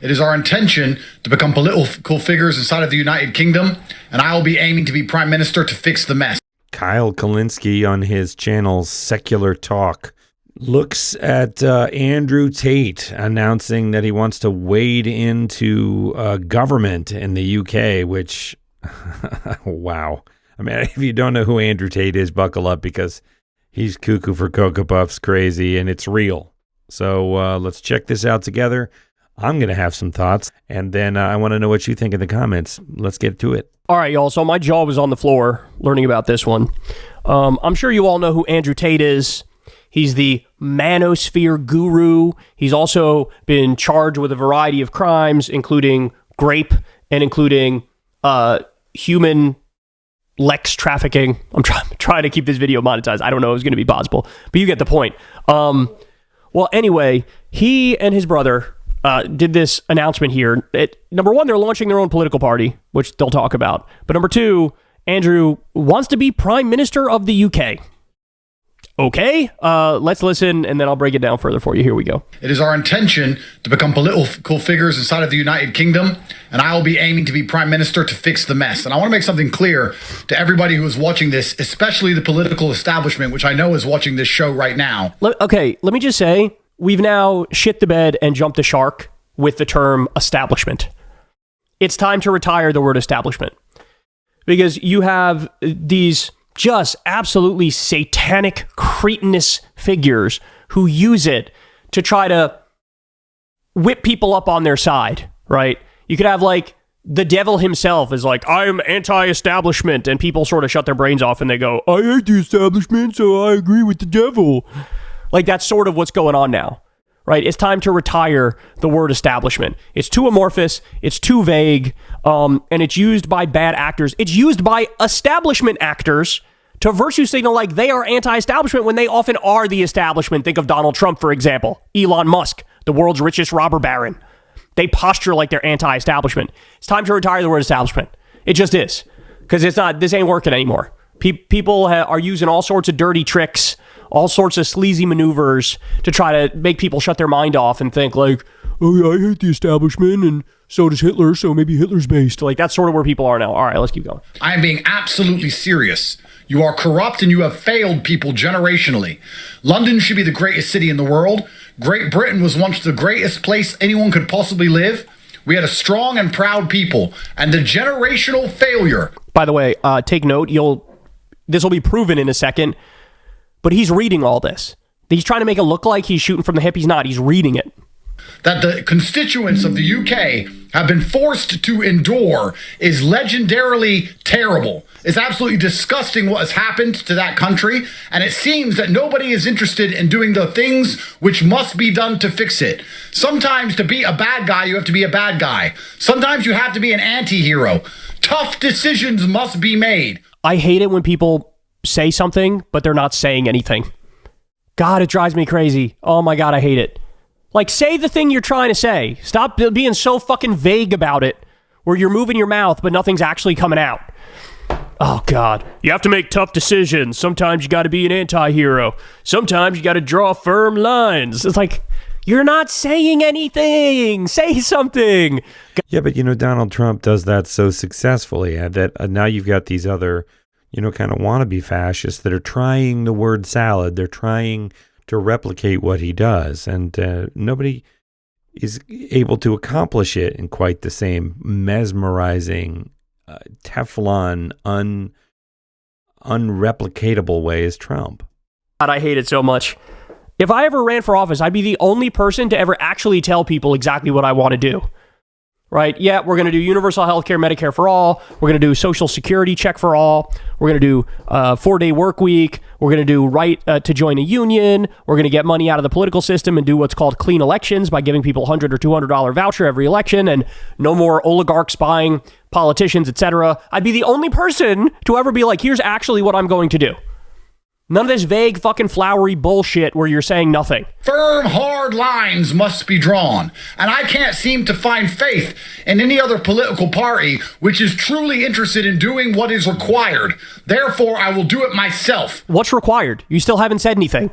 It is our intention to become political figures inside of the United Kingdom, and I will be aiming to be Prime Minister to fix the mess. Kyle Kulinski on his channel Secular Talk looks at Andrew Tate announcing that he wants to wade into government in the UK, which, wow. I mean, if you don't know who Andrew Tate is, buckle up because he's cuckoo for Cocoa Puffs crazy, and it's real. So let's check this out together. I'm going to have some thoughts, and then I want to know what you think in the comments. Let's get to it. All right, y'all. So my jaw was on the floor learning about this one. I'm sure you all know who Andrew Tate is. He's the manosphere guru. He's also been charged with a variety of crimes, including grape and including human Lex trafficking. I'm trying to keep this video monetized. I don't know if it's going to be possible, but you get the point. Well, anyway, he and his brother did this announcement here. Number one, they're launching their own political party, which they'll talk about. But number two, Andrew wants to be Prime Minister of the UK. Okay, let's listen, and then I'll break it down further for you. Here we go. It is our intention to become political figures inside of the United Kingdom, and I will be aiming to be Prime Minister to fix the mess. And I want to make something clear to everybody who is watching this, especially the political establishment, which I know is watching this show right now. Okay, let me just say, we've now shit the bed and jumped the shark with the term establishment. It's time to retire the word establishment, because you have these just absolutely satanic, cretinous figures who use it to try to whip people up on their side, right? You could have, like, the devil himself is like, I'm anti-establishment, and people sort of shut their brains off and they go, I hate the establishment, so I agree with the devil. Like, that's sort of what's going on now, right? It's time to retire the word establishment. It's too amorphous, it's too vague, and it's used by bad actors. It's used by establishment actors to virtue signal like they are anti-establishment when they often are the establishment. Think of Donald Trump, for example. Elon Musk, the world's richest robber baron. They posture like they're anti-establishment. It's time to retire the word establishment. It just is. Because this ain't working anymore. People are using all sorts of dirty tricks, all sorts of sleazy maneuvers to try to make people shut their mind off and think like, oh yeah, I hate the establishment, and so does Hitler, so maybe Hitler's based. Like, that's sort of where people are now. All right, let's keep going. I am being absolutely serious. You are corrupt and you have failed people generationally. London should be the greatest city in the world. Great Britain was once the greatest place anyone could possibly live. We had a strong and proud people, and the generational failure. By the way, take note, this will be proven in a second, but he's reading all this. He's trying to make it look like he's shooting from the hip. He's not. He's reading it. That the constituents of the UK have been forced to endure is legendarily terrible. It's absolutely disgusting what has happened to that country, and it seems that nobody is interested in doing the things which must be done to fix it. Sometimes to be a bad guy, you have to be a bad guy. Sometimes you have to be an anti-hero. Tough decisions must be made. I hate it when people say something, but they're not saying anything. God, it drives me crazy. Oh my God, I hate it. Like, say the thing you're trying to say. Stop being so fucking vague about it, where you're moving your mouth, but nothing's actually coming out. Oh, God. You have to make tough decisions. Sometimes you got to be an anti-hero. Sometimes you got to draw firm lines. It's like, you're not saying anything. Say something. Yeah, but, Donald Trump does that so successfully. That now you've got these other, kind of wannabe fascists that are trying the word salad. They're trying to replicate what he does, and nobody is able to accomplish it in quite the same mesmerizing, Teflon, unreplicatable way as Trump. God, I hate it so much. If I ever ran for office, I'd be the only person to ever actually tell people exactly what I want to do. Right? Yeah, we're going to do universal health care, Medicare for all. We're going to do Social Security check for all. We're going to do 4-day work week. We're going to do right to join a union. We're going to get money out of the political system and do what's called clean elections by giving people $100 or $200 voucher every election, and no more oligarchs buying politicians, etc. I'd be the only person to ever be like, here's actually what I'm going to do. None of this vague fucking flowery bullshit where you're saying nothing. Firm, hard lines must be drawn, and I can't seem to find faith in any other political party which is truly interested in doing what is required. Therefore, I will do it myself. What's required? You still haven't said anything.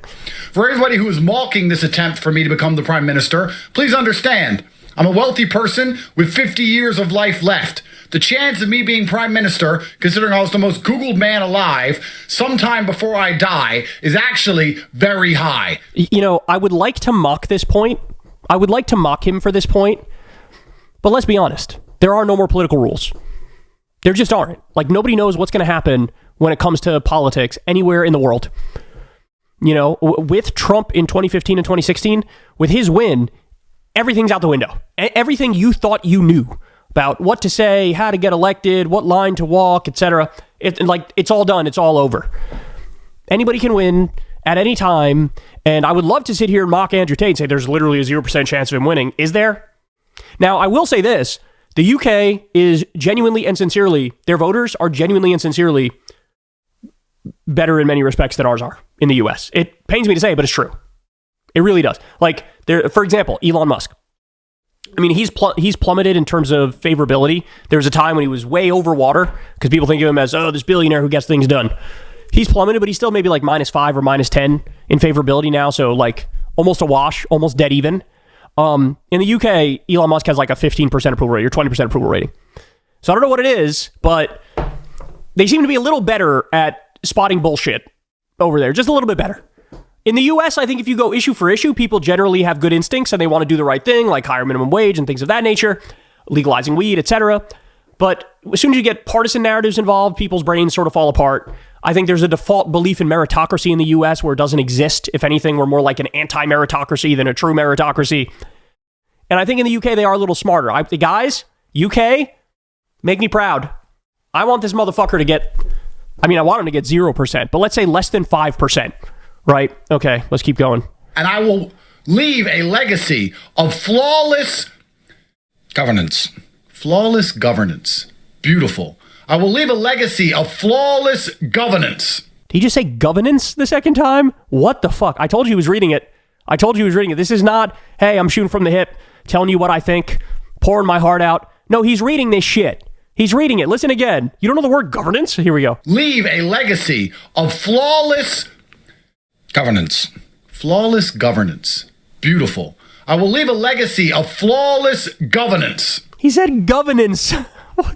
For everybody who is mocking this attempt for me to become the Prime Minister, please understand, I'm a wealthy person with 50 years of life left. The chance of me being prime minister, considering I was the most Googled man alive, sometime before I die, is actually very high. You know, I would like to mock this point. I would like to mock him for this point. But let's be honest. There are no more political rules. There just aren't. Like, nobody knows what's going to happen when it comes to politics anywhere in the world. You know, with Trump in 2015 and 2016, with his win, everything's out the window. Everything you thought you knew about what to say, how to get elected, what line to walk, etc. It's all done. It's all over. Anybody can win at any time. And I would love to sit here and mock Andrew Tate and say there's literally a 0% chance of him winning. Is there? Now, I will say this. The UK is genuinely and sincerely, their voters are genuinely and sincerely better in many respects than ours are in the US. It pains me to say, but it's true. It really does. Like, for example, Elon Musk. I mean, he's plummeted in terms of favorability. There was a time when he was way over water because people think of him as, this billionaire who gets things done. He's plummeted, but he's still maybe like -5 or -10 in favorability now. So like almost a wash, almost dead even. In the UK, Elon Musk has like a 15% approval rating or 20% approval rating. So I don't know what it is, but they seem to be a little better at spotting bullshit over there. Just a little bit better. In the US, I think if you go issue for issue, people generally have good instincts and they want to do the right thing, like higher minimum wage and things of that nature, legalizing weed, etc. But as soon as you get partisan narratives involved, people's brains sort of fall apart. I think there's a default belief in meritocracy in the US where it doesn't exist. If anything, we're more like an anti-meritocracy than a true meritocracy. And I think in the UK, they are a little smarter. Guys, UK, make me proud. I want this motherfucker to get, I want him to get 0%, but let's say less than 5%. Right. Okay. Let's keep going. And I will leave a legacy of flawless governance. Flawless governance. Beautiful. I will leave a legacy of flawless governance. Did he just say governance the second time? What the fuck? I told you he was reading it. This is not, hey, I'm shooting from the hip, telling you what I think, pouring my heart out. No, he's reading this shit. He's reading it. Listen again. You don't know the word governance? Here we go. Leave a legacy of flawless governance. Flawless governance. Beautiful. I will leave a legacy of flawless governance. He said governance.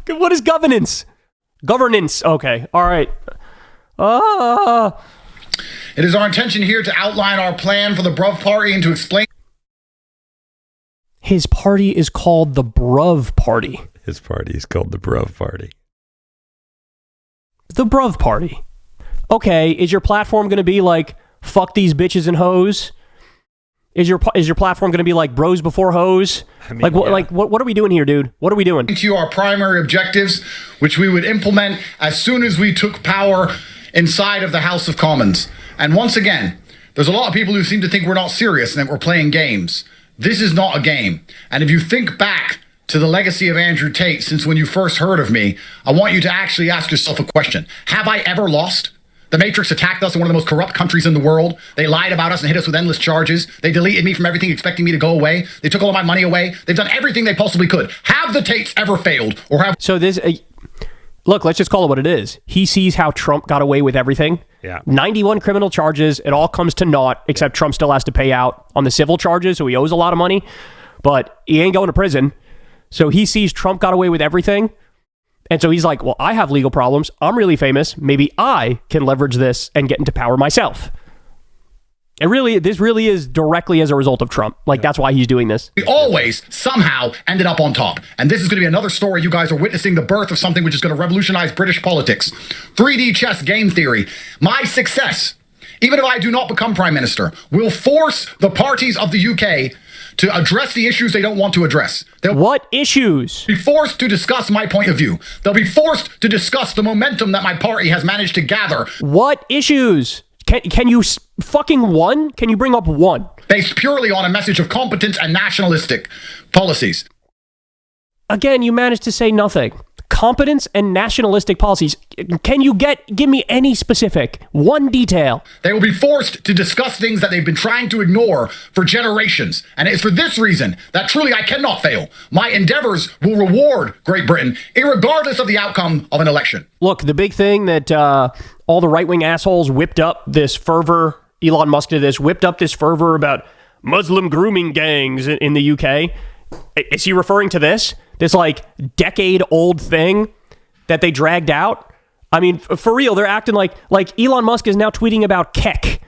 What is governance? Governance. Okay. All right. It is our intention here to outline our plan for the Bruv Party and to explain. His party is called the Bruv Party. His party is called the Bruv Party. The Bruv Party. Okay. Is your platform going to be like, fuck these bitches and hoes? Is your platform going to be like bros before hoes? What are we doing here, dude? What are we doing? To our primary objectives, which we would implement as soon as we took power inside of the House of Commons. And once again, there's a lot of people who seem to think we're not serious and that we're playing games. This is not a game. And if you think back to the legacy of Andrew Tate since when you first heard of me, I want you to actually ask yourself a question. Have I ever lost? The Matrix attacked us in one of the most corrupt countries in the world. They lied about us and hit us with endless charges. They deleted me from everything, expecting me to go away. They took all of my money away. They've done everything they possibly could. Have the Tates ever failed? Or have... So this... look, let's just call it what it is. He sees how Trump got away with everything. Yeah. 91 criminal charges. It all comes to naught, except Trump still has to pay out on the civil charges, so he owes a lot of money. But he ain't going to prison. So he sees Trump got away with everything. And so he's like, well, I have legal problems. I'm really famous. Maybe I can leverage this and get into power myself. This really is directly as a result of Trump. That's why he's doing this. We always somehow ended up on top. And this is going to be another story. You guys are witnessing the birth of something which is going to revolutionize British politics. 3D chess game theory. My success, even if I do not become prime minister, will force the parties of the UK to address the issues they don't want to address. What issues? Be forced to discuss my point of view. They'll be forced to discuss the momentum that my party has managed to gather. What issues? Can you fucking one? Can you bring up one? Based purely on a message of competence and nationalistic policies. Again, you managed to say nothing. Competence and nationalistic policies. Can you give me any specific, one detail? They will be forced to discuss things that they've been trying to ignore for generations. And it is for this reason that truly I cannot fail. My endeavors will reward Great Britain, irregardless of the outcome of an election. Look, the big thing that all the right-wing assholes whipped up this fervor, Elon Musk did this, whipped up this fervor about Muslim grooming gangs in the UK. Is he referring to this like decade-old thing that they dragged out? I mean, for real, they're acting like Elon Musk is now tweeting about Keck.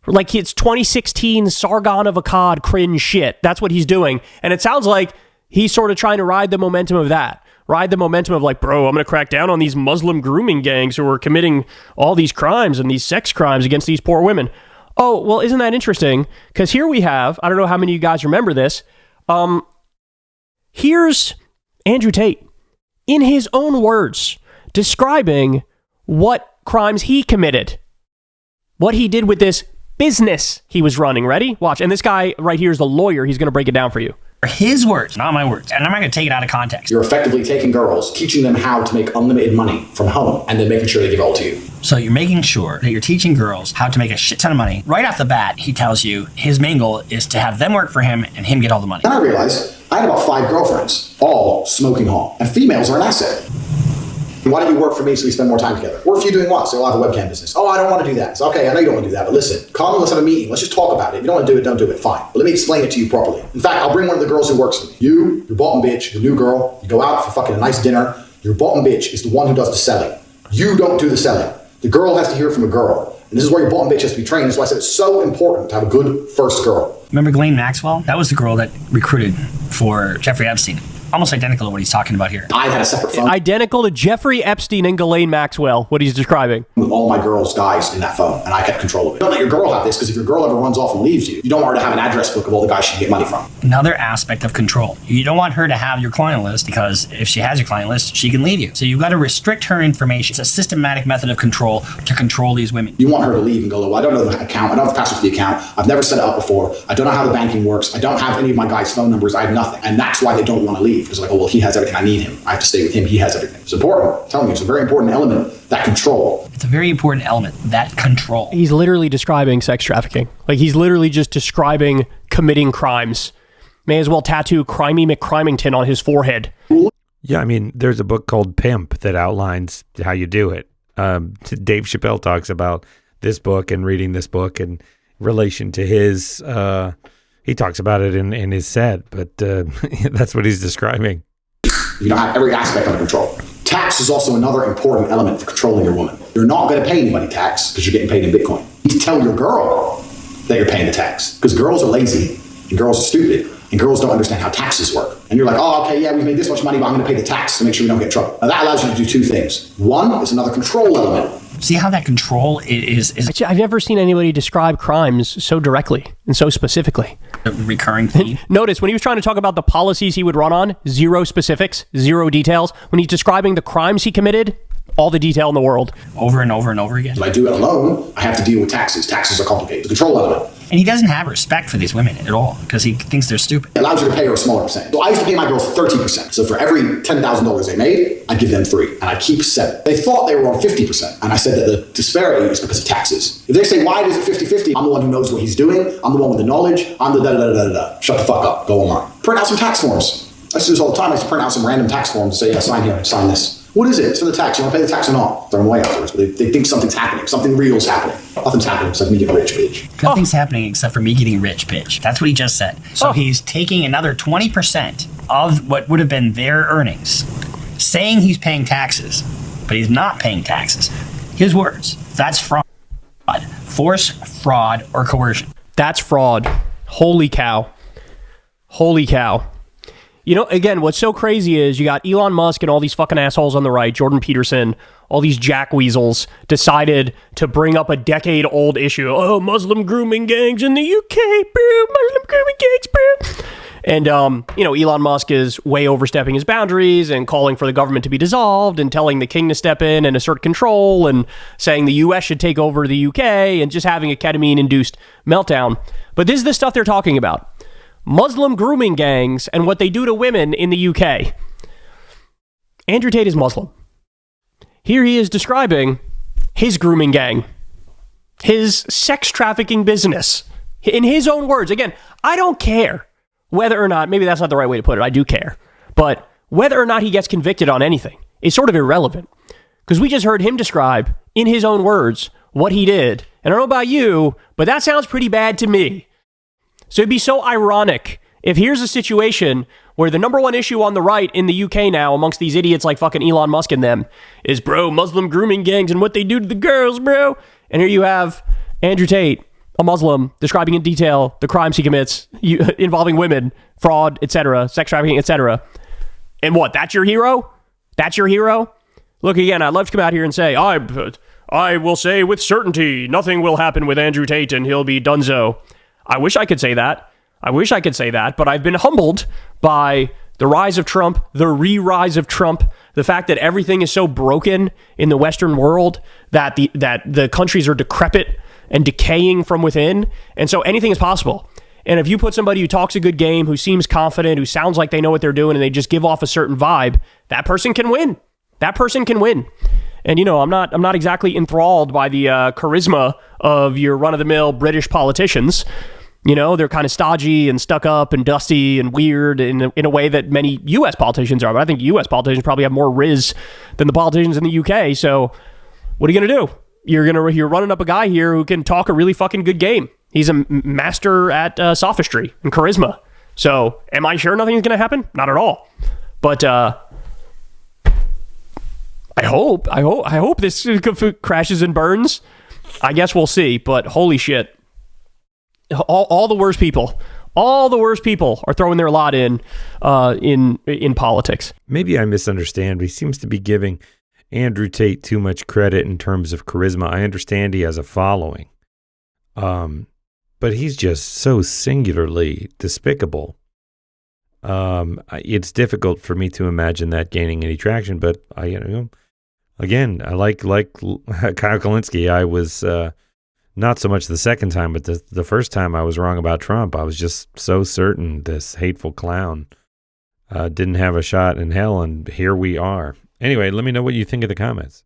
Like it's 2016 Sargon of Akkad cringe shit. That's what he's doing. And it sounds like he's sort of trying to ride the momentum of that. Ride the momentum of like, bro, I'm going to crack down on these Muslim grooming gangs who are committing all these crimes and these sex crimes against these poor women. Oh, well, isn't that interesting? Because here we have, I don't know how many of you guys remember this. Here's Andrew Tate, in his own words, describing what crimes he committed, what he did with this business he was running. Ready? Watch. And this guy right here is the lawyer. He's going to break it down for you. His words, not my words. And I'm not going to take it out of context. You're effectively taking girls, teaching them how to make unlimited money from home, and then making sure they give it all to you. So you're making sure that you're teaching girls how to make a shit ton of money. Right off the bat, he tells you his main goal is to have them work for him and him get all the money. Then I realized I had about 5 girlfriends, all smoking hot. And females are an asset. Why don't you work for me so we spend more time together? Or if you're doing what? So you'll have a webcam business. Oh, I don't want to do that. So, okay, I know you don't want to do that, but listen, come and let's have a meeting. Let's just talk about it. If you don't want to do it, don't do it. Fine. But let me explain it to you properly. In fact, I'll bring one of the girls who works for me. You, your bottom bitch, your new girl, you go out for fucking a nice dinner. Your bottom bitch is the one who does the selling. You don't do the selling. The girl has to hear from a girl. And this is where your bottom bitch has to be trained. That's why I said it's so important to have a good first girl. Remember Ghislaine Maxwell? That was the girl that recruited for Jeffrey Epstein. Almost identical to what he's talking about here. I had a separate phone. Identical to Jeffrey Epstein and Ghislaine Maxwell, what he's describing. With all my girls' guys in that phone, and I kept control of it. Don't let your girl have this, because if your girl ever runs off and leaves you, you don't want her to have an address book of all the guys she can get money from. Another aspect of control. You don't want her to have your client list, because if she has your client list, she can leave you. So you've got to restrict her information. It's a systematic method of control to control these women. You want her to leave and go, well, I don't know the account. I don't have the password for the account. I've never set it up before. I don't know how the banking works. I don't have any of my guys' phone numbers. I have nothing. And that's why they don't want to leave. Because like, oh, well, he has everything. I need him. I have to stay with him. He has everything. It's important. I'm telling you, it's a very important element, that control. It's a very important element, that control. He's literally describing sex trafficking. Like, he's literally just describing committing crimes. May as well tattoo Crimey McCrimington on his forehead. Yeah, I mean, there's a book called Pimp that outlines how you do it. Dave Chappelle talks about this book and reading this book in relation to his, he talks about it in his set, but that's what he's describing. You don't have every aspect under control. Tax is also another important element for controlling your woman. You're not going to pay anybody tax because you're getting paid in Bitcoin. You need to tell your girl that you're paying the tax, because girls are lazy and girls are stupid and girls don't understand how taxes work. And you're like, oh, okay, yeah, we made this much money, but I'm going to pay the tax to make sure we don't get in trouble. Now that allows you to do 2 things. One is another control element. See how that control is I've never seen anybody describe crimes so directly and so specifically. a recurring theme. Notice when he was trying to talk about the policies he would run on, 0 specifics, 0 details. When he's describing the crimes he committed, all the detail in the world. Over and over and over again. If I do it alone, I have to deal with taxes. Taxes are complicated. The control element. And he doesn't have respect for these women at all because he thinks they're stupid. It allows you to pay her a smaller percentage. So I used to pay my girls 30%. So for every $10,000 they made, I'd give them 3, and I'd keep 7. They thought they were on 50%, and I said that the disparity is because of taxes. If they say, why is it 50-50? I'm the one who knows what he's doing. I'm the one with the knowledge. I'm the da-da-da-da-da-da. Shut the fuck up. Go online. Print out some tax forms. I used to do this all the time. I used to print out some random tax forms and say, yeah, sign here, sign this. What is it? It's for the tax. You want to pay the tax or not? Throw them away afterwards. But they think something's happening. Something real is happening. Nothing's happening except me getting rich, bitch. Nothing's happening except for me getting rich, bitch. That's what he just said. So he's taking another 20% of what would have been their earnings, saying he's paying taxes, but he's not paying taxes. His words. That's fraud. Force, fraud, or coercion. That's fraud. Holy cow. Holy cow. You know, again, what's so crazy is you got Elon Musk and all these fucking assholes on the right, Jordan Peterson, all these jackweasels decided to bring up a decade-old issue. Oh, Muslim grooming gangs in the UK, bro. Muslim grooming gangs, bro. And, you know, Elon Musk is way overstepping his boundaries and calling for the government to be dissolved and telling the king to step in and assert control and saying the U.S. should take over the UK and just having a ketamine-induced meltdown. But this is the stuff they're talking about. Muslim grooming gangs and what they do to women in the UK. Andrew Tate is Muslim. Here he is describing his grooming gang, his sex trafficking business, in his own words. Again, I don't care whether or not, maybe that's not the right way to put it, I do care, but whether or not he gets convicted on anything is sort of irrelevant, because we just heard him describe, in his own words, what he did. And I don't know about you, but that sounds pretty bad to me. So it'd be so ironic if here's a situation where the number one issue on the right in the UK now amongst these idiots like fucking Elon Musk and them is, bro, Muslim grooming gangs and what they do to the girls, bro. And here you have Andrew Tate, a Muslim, describing in detail the crimes he commits involving women, fraud, etc., sex trafficking, etc. And what, that's your hero? That's your hero? Look, again, I'd love to come out here and say, I will say with certainty nothing will happen with Andrew Tate and he'll be donezo. I wish I could say that. But I've been humbled by the rise of Trump, the re-rise of Trump, the fact that everything is so broken in the Western world that the countries are decrepit and decaying from within. And so anything is possible. And if you put somebody who talks a good game, who seems confident, who sounds like they know what they're doing, and they just give off a certain vibe, that person can win. That person can win. And, you know, I'm not exactly enthralled by the charisma of your run-of-the-mill British politicians. You know, they're kind of stodgy and stuck up and dusty and weird in a way that many U.S. politicians are. But I think U.S. politicians probably have more riz than the politicians in the U.K. So what are you going to do? You're running up a guy here who can talk a really fucking good game. He's a master at sophistry and charisma. So am I sure nothing's going to happen? Not at all. But I hope this crashes and burns. I guess we'll see. But holy shit. All the worst people are throwing their lot in politics. Maybe I misunderstand, but he seems to be giving Andrew Tate too much credit in terms of charisma. I understand he has a following, but he's just so singularly despicable. It's difficult for me to imagine that gaining any traction. But I like Kyle Kulinski. I was. Not so much the second time, but the first time I was wrong about Trump. I was just so certain this hateful clown didn't have a shot in hell, and here we are. Anyway, let me know what you think of the comments.